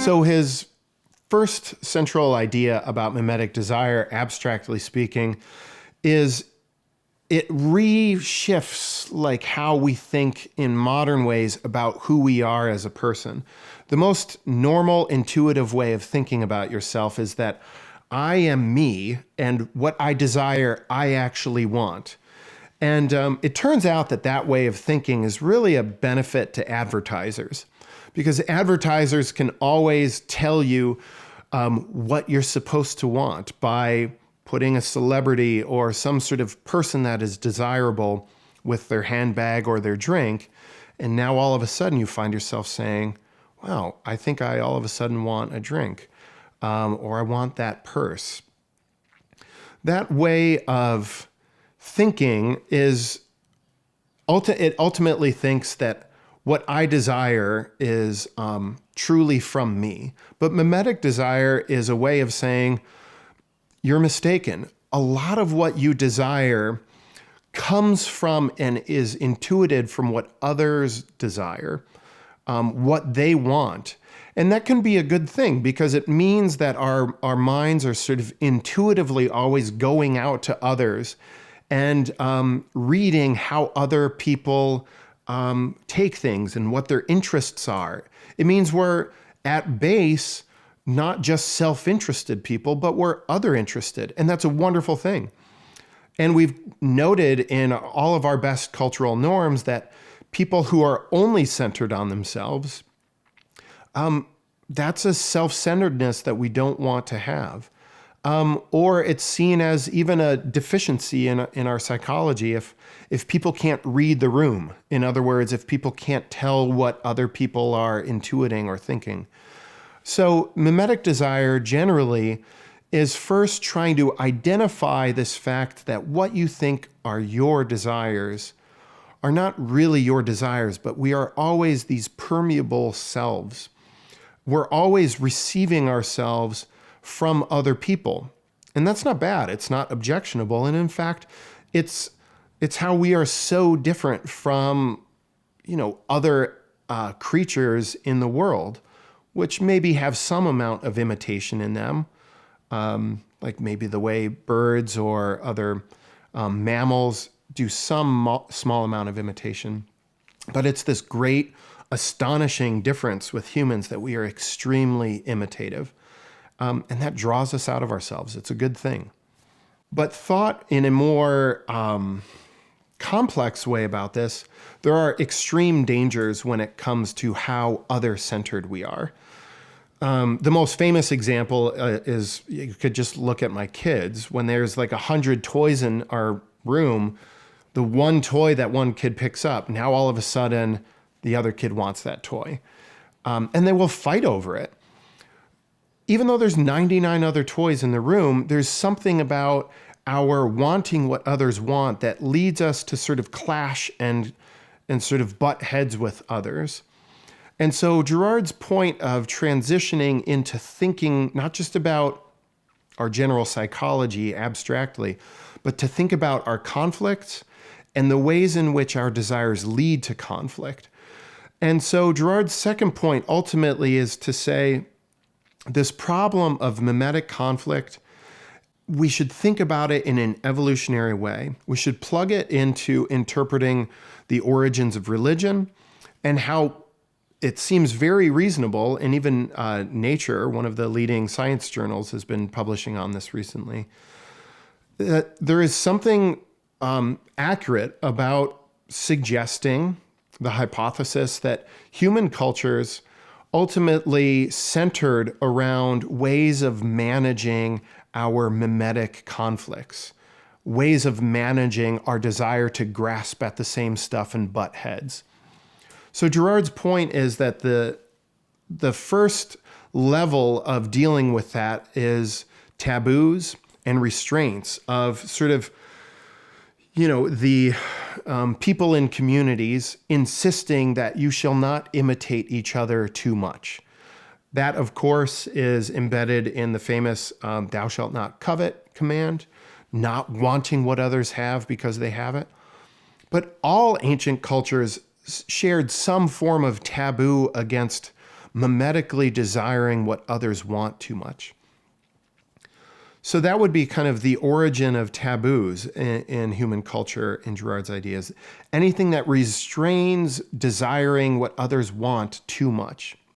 So his first central idea about mimetic desire, abstractly speaking, is it reshifts like how we think in modern ways about who we are as a person. The most normal, intuitive way of thinking about yourself is that I am me, and what I desire, I actually want. And it turns out that that way of thinking is really a benefit to advertisers, because advertisers can always tell you what you're supposed to want by putting a celebrity or some sort of person that is desirable with their handbag or their drink. And now all of a sudden you find yourself saying, wow, I think I all of a sudden want a drink, or I want that purse. That way of thinking is, it ultimately thinks that what I desire is truly from me. But mimetic desire is a way of saying, you're mistaken. A lot of what you desire comes from and is intuited from what others desire, what they want. And that can be a good thing, because it means that our minds are sort of intuitively always going out to others and reading how other people take things and what their interests are. It means we're at base not just self-interested people, but we're other interested. And that's a wonderful thing. And we've noted in all of our best cultural norms that people who are only centered on themselves, that's a self-centeredness that we don't want to have. Or it's seen as even a deficiency in our psychology if people can't read the room. In other words, if people can't tell what other people are intuiting or thinking. So mimetic desire generally is first trying to identify this fact that what you think are your desires are not really your desires, but we are always these permeable selves. We're always receiving ourselves from other people. And that's not bad. It's not objectionable. And in fact, it's how we are so different from, other creatures in the world, which maybe have some amount of imitation in them, like maybe the way birds or other mammals do some small amount of imitation. But it's this great, astonishing difference with humans that we are extremely imitative. And that draws us out of ourselves. It's a good thing. But thought in a more complex way about this, there are extreme dangers when it comes to how other-centered we are. The most famous example is, you could just look at my kids. When there's like 100 toys in our room, the one toy that one kid picks up, now all of a sudden the other kid wants that toy. And they will fight over it. Even though there's 99 other toys in the room, there's something about our wanting what others want that leads us to sort of clash and sort of butt heads with others. And so Girard's point of transitioning into thinking not just about our general psychology abstractly, but to think about our conflicts and the ways in which our desires lead to conflict. And so Girard's second point ultimately is to say, this problem of mimetic conflict, we should think about it in an evolutionary way. We should plug it into interpreting the origins of religion and how it seems very reasonable, and even Nature, one of the leading science journals, has been publishing on this recently, that there is something accurate about suggesting the hypothesis that human cultures ultimately centered around ways of managing our mimetic conflicts, ways of managing our desire to grasp at the same stuff and butt heads. So Girard's point is that the first level of dealing with that is taboos and restraints of sort of, the people in communities insisting that you shall not imitate each other too much. That, of course, is embedded in the famous thou shalt not covet command, not wanting what others have because they have it. But all ancient cultures shared some form of taboo against mimetically desiring what others want too much. So that would be kind of the origin of taboos in human culture in Girard's ideas. Anything that restrains desiring what others want too much.